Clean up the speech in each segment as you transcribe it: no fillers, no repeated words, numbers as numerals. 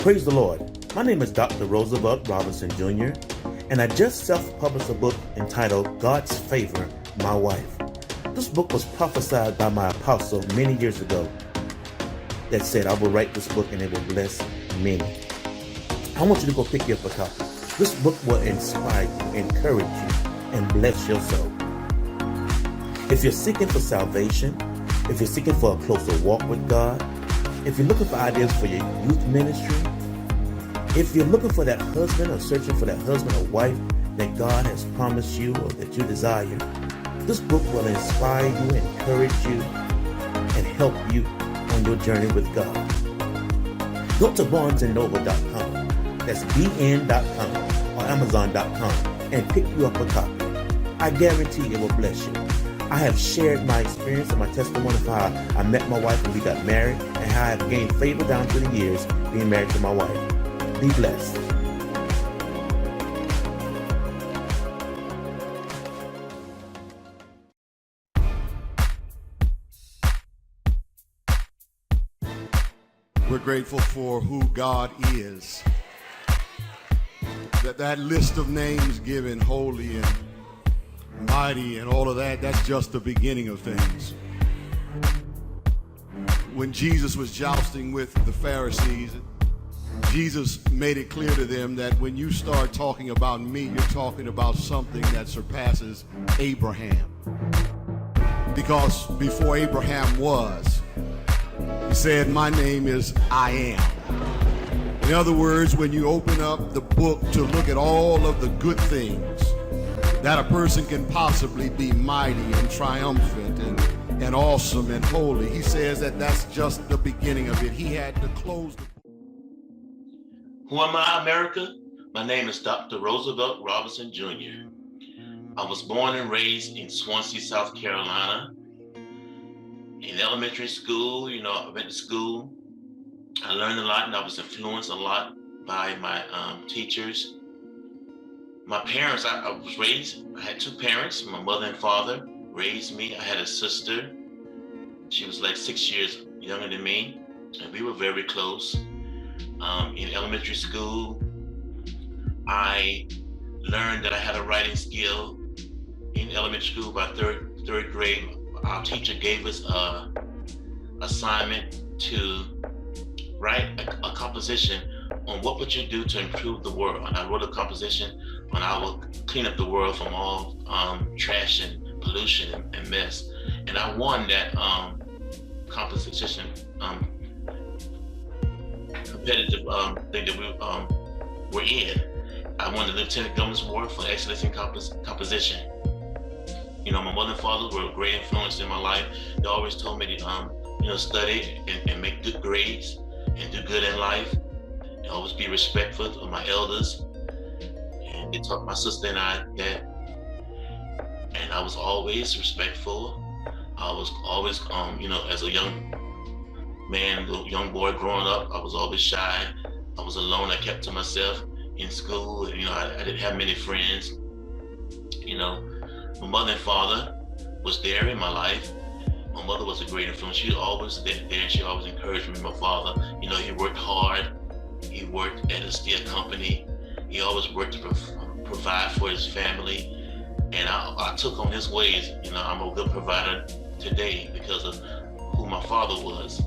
Praise the Lord. My name is Dr. Roosevelt Robinson Jr., and I just self-published a book entitled God's Favor, My Wife. This book was prophesied by my apostle many years ago that said, I will write this book and it will bless many. I want you to go pick you up a copy. This book will inspire you, encourage you, and bless your soul. If you're seeking for salvation, if you're seeking for a closer walk with God, if you're looking for ideas for your youth ministry, if you're looking for that husband or searching for that husband or wife that God has promised you or that you desire, this book will inspire you, encourage you, and help you on your journey with God. Go to barnesandnoble.com, that's bn.com or amazon.com, and pick you up a copy. I guarantee it will bless you. I have shared my experience and my testimony of how I met my wife and we got married, and how I have gained favor down through the years being married to my wife. Be blessed. We're grateful for who God is. That list of names given, holy and mighty and all of that, that's just the beginning of things. When Jesus was jousting with the Pharisees, Jesus made it clear to them that when you start talking about me, you're talking about something that surpasses Abraham. Because before Abraham was, he said, my name is I am. In other words, when you open up the book to look at all of the good things that a person can possibly be, mighty and triumphant and awesome and holy, he says that that's just the beginning of it. He had to close the book. Who am I, America? My name is Dr. Roosevelt Robinson Jr. I was born and raised in Swansea, South Carolina. In elementary school, I went to school. I learned a lot and I was influenced a lot by my teachers. My parents, I was raised, I had two parents, my mother and father raised me. I had a sister. She was like 6 years younger than me, and we were very close. In elementary school, I learned that I had a writing skill. In elementary school, by third grade, our teacher gave us an assignment to write a composition on what would you do to improve the world. And I wrote a composition on how we'll clean up the world from all trash and pollution and mess. And I won that composition competitive thing that we were in. I won the Lieutenant Governor's Award for excellence in composition. My mother and father were a great influence in my life. They always told me to study and make good grades and do good in life, and always be respectful of my elders. And they taught my sister and I that, and I was always respectful. I was always, as a young man, young boy growing up, I was always shy. I was alone. I kept to myself in school. I didn't have many friends. My mother and father was there in my life. My mother was a great influence. She was always there. She always encouraged me. My father, he worked hard. He worked at a steel company. He always worked to provide for his family. And I took on his ways. I'm a good provider today because of who my father was.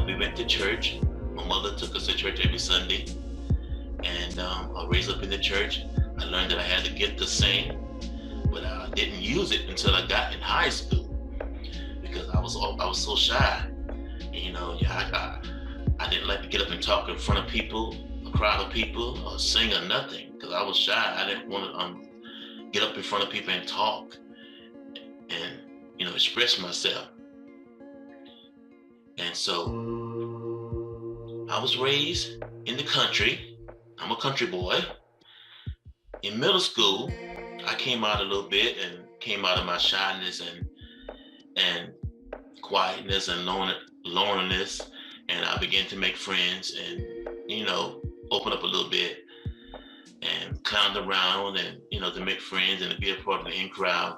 We went to church. My mother took us to church every Sunday. And I was raised up in the church. I learned that I had the gift to sing, but I didn't use it until I got in high school because I was so shy. I didn't like to get up and talk in front of people, a crowd of people, or sing or nothing because I was shy. I didn't want to get up in front of people and talk and express myself. And so I was raised in the country. I'm a country boy. In middle school, I came out a little bit and came out of my shyness and quietness and loneliness, and I began to make friends and open up a little bit and clown around and to make friends and to be a part of the in crowd.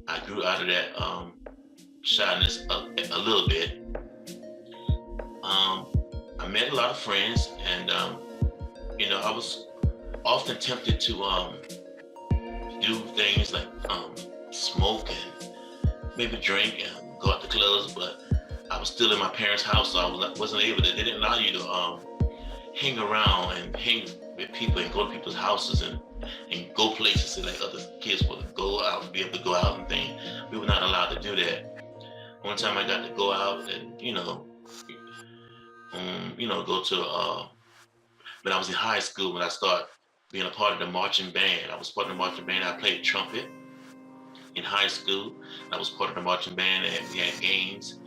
I grew out of that shyness a little bit, met a lot of friends, and I was often tempted to do things like smoke and maybe drink and go out to clubs, but I was still in my parents' house, so wasn't able to. They didn't allow you to hang around and hang with people and go to people's houses and go places like other kids would go out and be able to go out and things. We were not allowed to do that. One time I got to go out and go to when I was in high school, when I started being a part of the marching band. I was part of the marching band. I played trumpet in high school. I was part of the marching band, and we had games.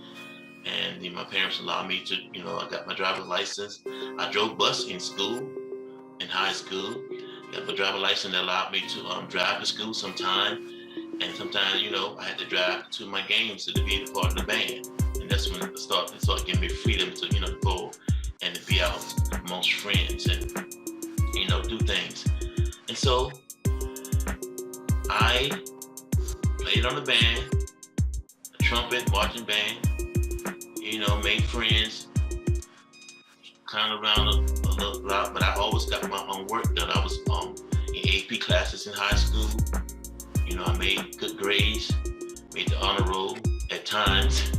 And then my parents allowed me to, I got my driver's license. I drove bus in school, in high school. Got my driver's license that allowed me to drive to school sometime. And sometimes, I had to drive to my games to be a part of the band. And that's when it started giving me freedom to, go and to be out amongst friends and, do things. And so I played on the band, the trumpet, marching band, made friends, kind of around a little lot, but I always got my own work done. I was in AP classes in high school. I made good grades, made the honor roll at times.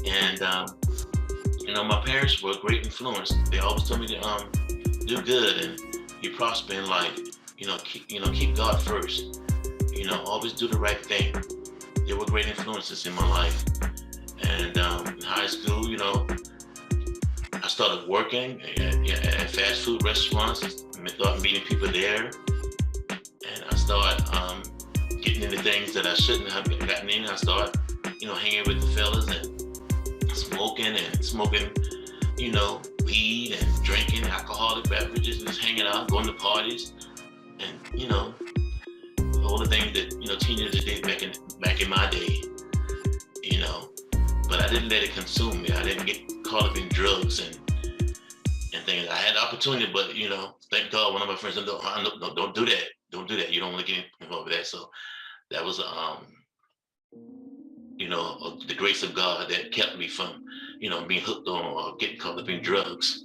And, my parents were a great influence. They always told me to do good and you prosper in life. Keep God first. Always do the right thing. They were great influences in my life. And in high school, I started working at fast food restaurants. I started meeting people there. And I started getting into things that I shouldn't have gotten in. I started, hanging with the fellas and smoking, weed and drinking alcoholic beverages and just hanging out, going to parties, and all the things that teenagers did back in my day, But I didn't let it consume me. I didn't get caught up in drugs and things. I had the opportunity, but thank God, one of my friends said, no, don't do that. Don't do that. You don't want to get involved with that. So that was the grace of God that kept me from being hooked on or getting caught up in drugs.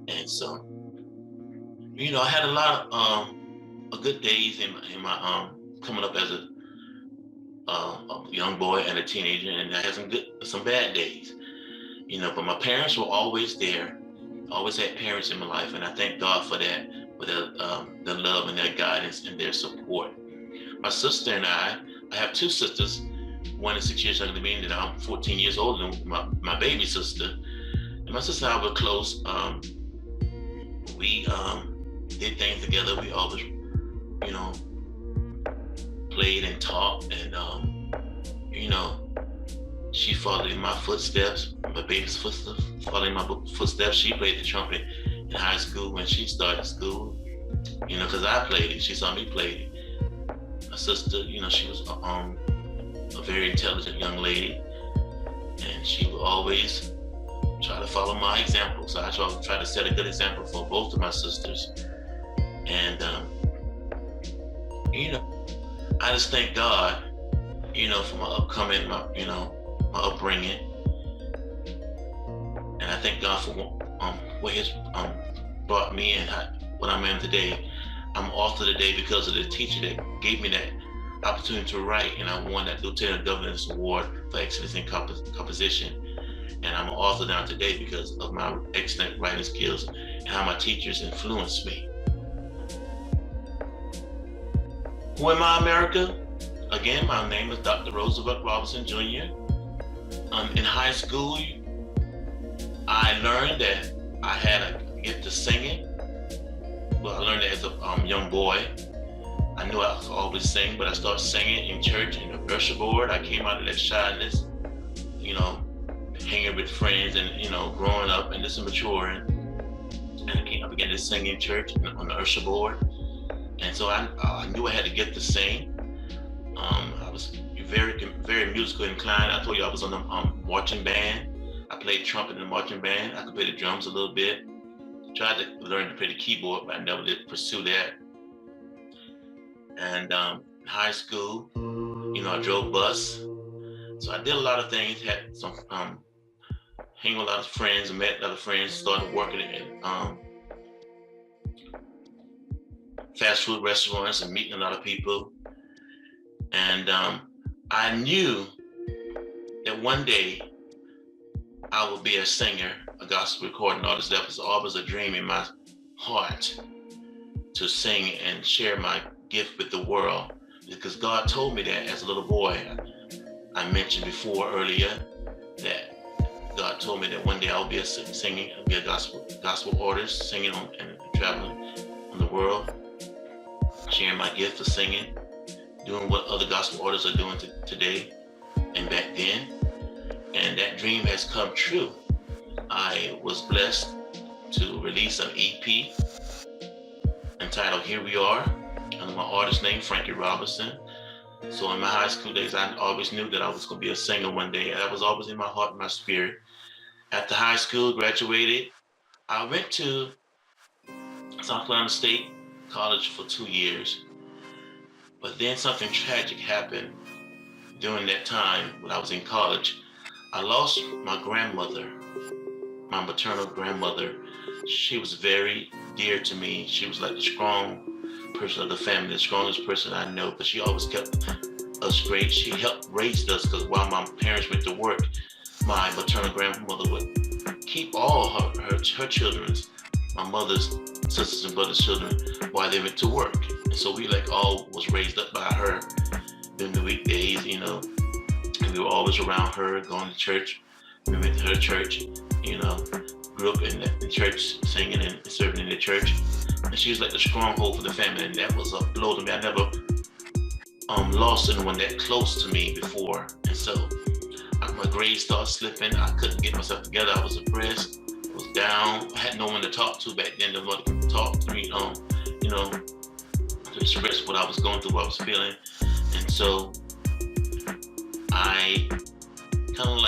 And so I had a lot of good days in my coming up as a young boy and a teenager, and I had some bad days, but my parents were always there. Always had parents in my life, and I thank God for that, for their love and their guidance and their support. My sister and I have two sisters. One is 6 years younger than me, and I'm 14 years older than my baby sister. And my sister and I were close. We did things together. We always, played and talked, and she followed in my footsteps. My baby's footsteps, following my footsteps. She played the trumpet in high school when she started school. Because I played it. She saw me play it. My sister, she was a very intelligent young lady, and she would always try to follow my example. So I try to set a good example for both of my sisters. And I just thank God, for my upbringing. And I thank God for what He's brought me and what I'm in today. I'm author today because of the teacher that gave me that opportunity to write, and I won that Lieutenant Governor's Award for Excellence in Composition. And I'm an author now today because of my excellent writing skills and how my teachers influenced me. Who am I, America? Again, my name is Dr. Roosevelt Robinson Jr. In high school, I learned that I had a gift to singing. Well, I learned that as a young boy. I knew I could always sing, but I started singing in church in the usher board. I came out of that shyness, hanging with friends and, growing up and just maturing. And I began to sing in church on the usher board. And so I knew I had a gift to sing. I was very, very musical inclined. I told you I was on the marching band. I played trumpet in the marching band. I could play the drums a little bit. Tried to learn to play the keyboard, but I never did pursue that. And in high school, I drove bus. So I did a lot of things, had some hanging with a lot of friends, and met a lot of friends, started working at fast food restaurants and meeting a lot of people. And I knew that one day I would be a singer, a gospel recording artist. That was always a dream in my heart, to sing and share my gift with the world, because God told me that as a little boy. I mentioned before earlier that God told me that one day I'll be singing, I'll be a gospel artist, singing and traveling on the world, sharing my gift of singing, doing what other gospel artists are doing today and back then. And that dream has come true. I was blessed to release an EP entitled Here We Are, under my artist name, Frankie Robinson. So in my high school days, I always knew that I was going to be a singer one day. That was always in my heart and my spirit. After high school, graduated, I went to South Carolina State College for 2 years. But then something tragic happened during that time when I was in college. I lost my grandmother, my maternal grandmother. She was very dear to me. She was like the strong person of the family, the strongest person I know, but she always kept us great. She helped raise us, because while my parents went to work, my maternal grandmother would keep all her children's, my mother's sisters and brothers' children, while they went to work. And so we all was raised up by her during the weekdays, and we were always around her, going to church. We went to her church, grew up in the church, singing and serving in the church. And she was like the stronghold for the family, and that was a blow to me. I never lost anyone that close to me before. And so my grades started slipping. I couldn't get myself together. I was depressed. I was down. I had no one to talk to back then. No one could talk to me, to express what I was going through, what I was feeling. And so I kind of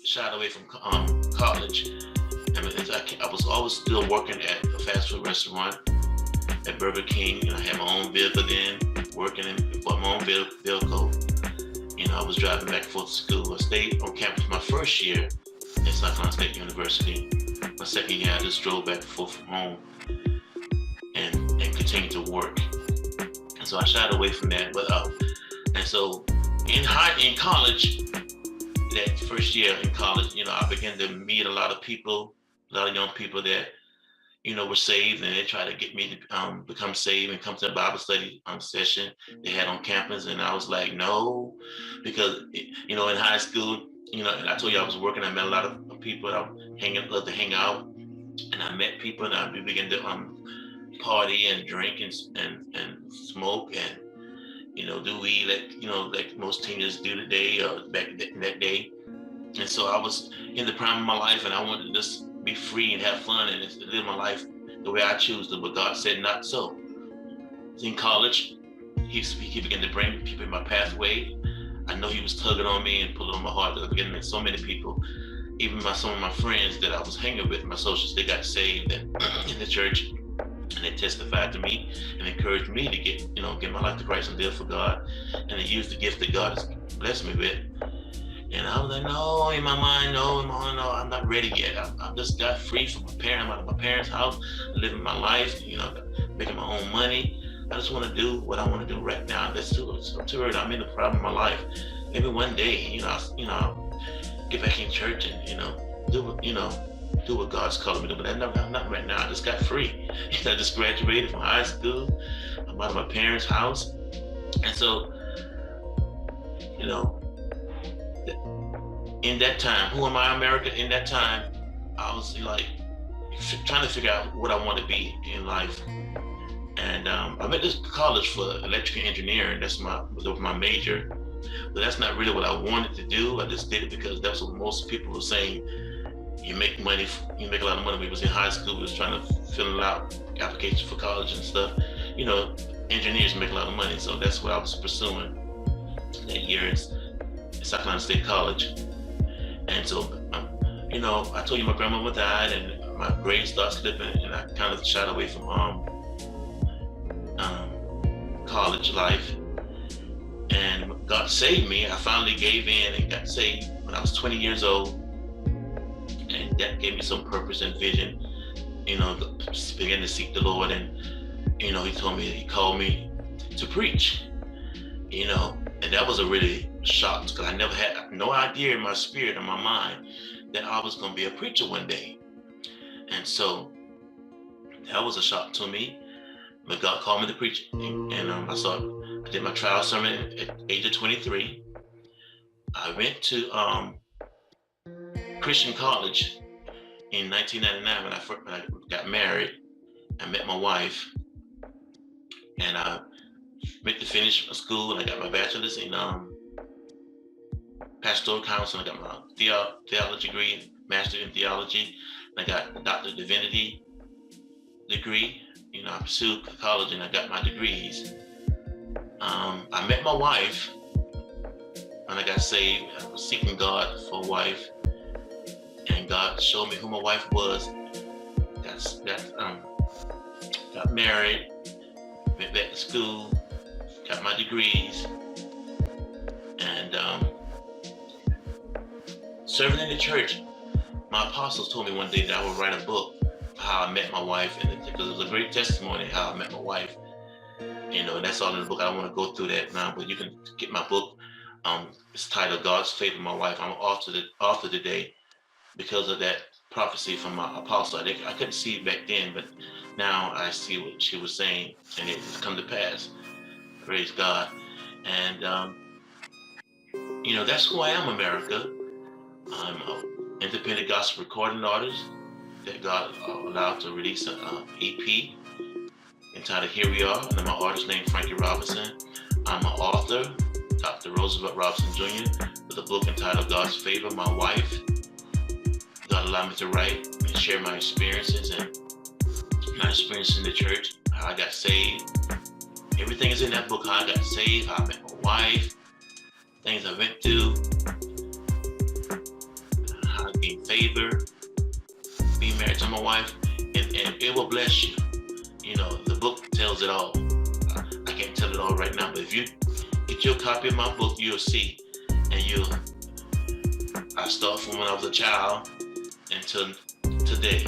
shied away from college. I was always still working at a fast food restaurant at Burger King, and I had my own vehicle then, working for my own vehicle. I was driving back and forth to school. I stayed on campus my first year at South Carolina State University. My second year, I just drove back and forth from home and continued to work. And so I shied away from that. And so in college, that first year in college, I began to meet a lot of people, a lot of young people that, were saved, and they tried to get me to become saved and come to a Bible study session they had on campus. And I was like, no, because, in high school, and I told you I was working, I met a lot of people that I loved to hang out, and I met people, and we began to party and drink and smoke and, do weed like most teenagers do today or back in that day. And so I was in the prime of my life, and I wanted to just be free and have fun and live my life the way I choose to, but God said not so. In college, he began to bring people in my pathway. I know he was tugging on me and pulling on my heart. I began to meet so many people, even some of my friends that I was hanging with, my associates, they got saved in the church, and they testified to me and encouraged me to get my life to Christ and live for God, and they used the gift that God has blessed me with. And I was like, no, in my mind, no, I'm not ready yet. I just got free from I'm out of my parents' house, living my life, making my own money. I just want to do what I want to do right now. I'm too early. I'm in the prime of my life. Maybe one day, I'll get back in church and, do what God's calling me to do. But not right now. I just got free. I just graduated from high school. I'm out of my parents' house. And so, in that time, who am I, America? In that time, I was trying to figure out what I want to be in life. And I went to college for electrical engineering. That was my major. But that's not really what I wanted to do. I just did it because that's what most people were saying. You make money, you make a lot of money. We was in high school, we was trying to fill out applications for college and stuff. Engineers make a lot of money. So that's what I was pursuing that year at South Carolina State College. And so, I told you my grandmama died, and my grades started slipping, and I kind of shied away from college life. And God saved me. I finally gave in and got saved when I was 20 years old. And that gave me some purpose and vision. Began to seek the Lord, and he called me to preach. And that was a really shock, because I never had no idea in my spirit, in my mind, that I was going to be a preacher one day. And so that was a shock to me. But God called me to preach, and I did my trial sermon at the age of 23. I went to Christian college in 1999 when I got married. I met my wife, and I went to finish school, and I got my bachelor's in pastoral counseling. I got my theology degree, master in theology, and I got a doctor of divinity degree. I pursued college, and I got my degrees. I met my wife when I got saved. I was seeking God for a wife, and God showed me who my wife was. Got married, went back to school, got my degrees, and serving in the church. My apostles told me one day that I would write a book of how I met my wife, and because it was a great testimony how I met my wife. And that's all in the book. I don't want to go through that now, but you can get my book. It's titled God's Favor, My Wife. I'm author today because of that prophecy from my apostle. I couldn't see it back then, but now I see what she was saying, and it has come to pass. Praise God. And that's who I am, America. I'm an independent gospel recording artist that God allowed to release an EP entitled Here We Are, and my artist named Frankie Robinson. I'm an author, Dr. Roosevelt Robinson Jr., with a book entitled God's Favor, My Wife. God allowed me to write and share my experiences and my experiences in the church, how I got saved. Everything is in that book, how I got saved, how I met my wife, things I went through, how I gained favor, being married to my wife, and it will bless you. The book tells it all. I can't tell it all right now, but if you get your copy of my book, you'll see, and I start from when I was a child until today.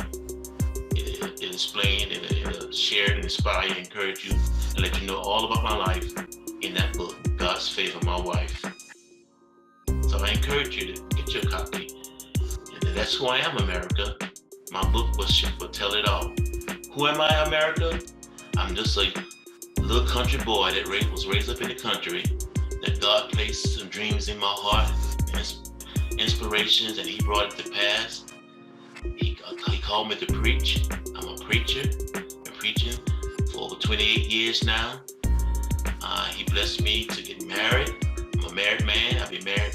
It explained, it'll share and inspire and encourage you and let you know all about my life in that book, God's Favor, My Wife. So I encourage you to get your copy. And that's who I am, America. My book will tell it all. Who am I, America? I'm just a little country boy that was raised up in the country, that God placed some dreams in my heart, inspirations, and He brought it to pass. He called me to preach. I'm a preacher. Been preaching for over 28 years now. He blessed me to get married. I'm a married man. I've been married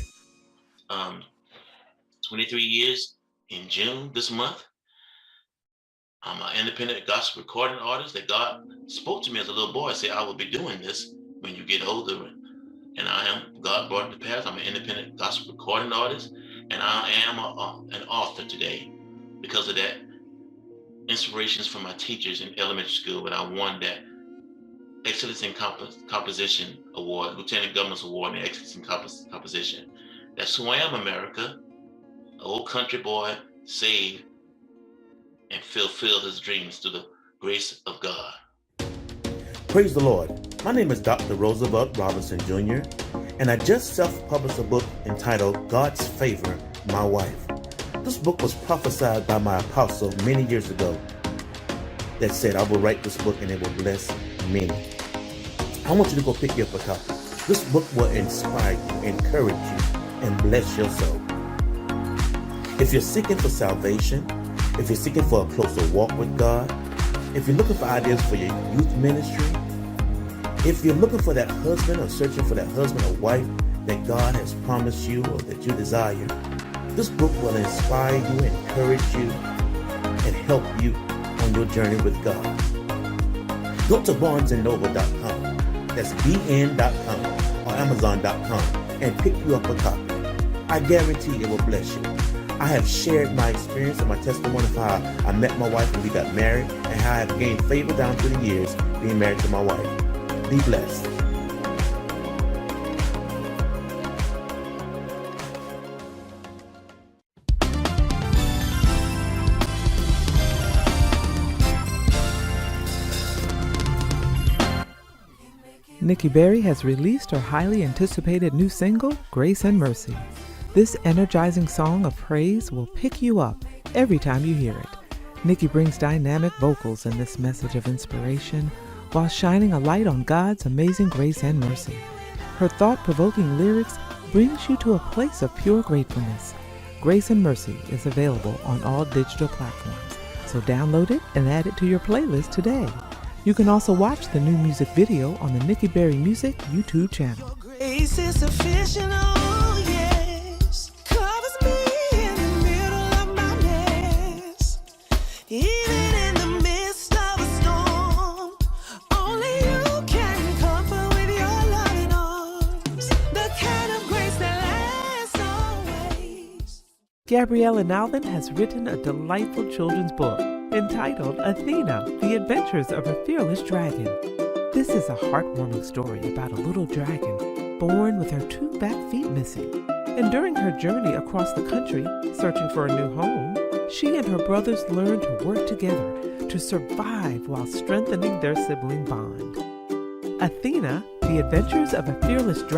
23 years in June this month. I'm an independent gospel recording artist that God spoke to me as a little boy. Said I will be doing this when you get older. And I am. God brought it to pass. I'm an independent gospel recording artist, and I am an author today because of that. Inspirations from my teachers in elementary school, when I won that Excellence in Composition Award, Lieutenant Governor's Award in Excellence in Composition. That's who I am, America. An old country boy, saved and fulfill his dreams through the grace of God. Praise the Lord. My name is Dr. Roosevelt Robinson Jr., and I just self-published a book entitled God's Favor, My Wife. This book was prophesied by my apostle many years ago that said I will write this book and it will bless many. I want you to go pick you up a copy. This book will inspire you, encourage you, and bless your soul. If you're seeking for salvation, if you're seeking for a closer walk with God, if you're looking for ideas for your youth ministry, if you're looking for that husband or searching for that husband or wife that God has promised you or that you desire, this book will inspire you, encourage you, and help you on your journey with God. Go to barnesandnoble.com, that's bn.com or amazon.com, and pick you up a copy. I guarantee it will bless you. I have shared my experience and my testimony of how I met my wife when we got married and how I have gained favor down through the years being married to my wife. Be blessed. Nikki Berry has released her highly anticipated new single, Grace and Mercy. This energizing song of praise will pick you up every time you hear it. Nikki brings dynamic vocals in this message of inspiration while shining a light on God's amazing grace and mercy. Her thought-provoking lyrics brings you to a place of pure gratefulness. Grace and Mercy is available on all digital platforms, so download it and add it to your playlist today. You can also watch the new music video on the Nikki Berry Music YouTube channel. Grace is sufficient, oh yes, covers me in the middle of my mess. Even in the midst of a storm, only you can comfort with your loving arms, the kind of grace that lasts always. Gabrielle Alvin has written a delightful children's book entitled Athena, The Adventures of a Fearless Dragon. This is a heartwarming story about a little dragon born with her 2 back feet missing. And during her journey across the country, searching for a new home, she and her brothers learn to work together to survive while strengthening their sibling bond. Athena, The Adventures of a Fearless Dragon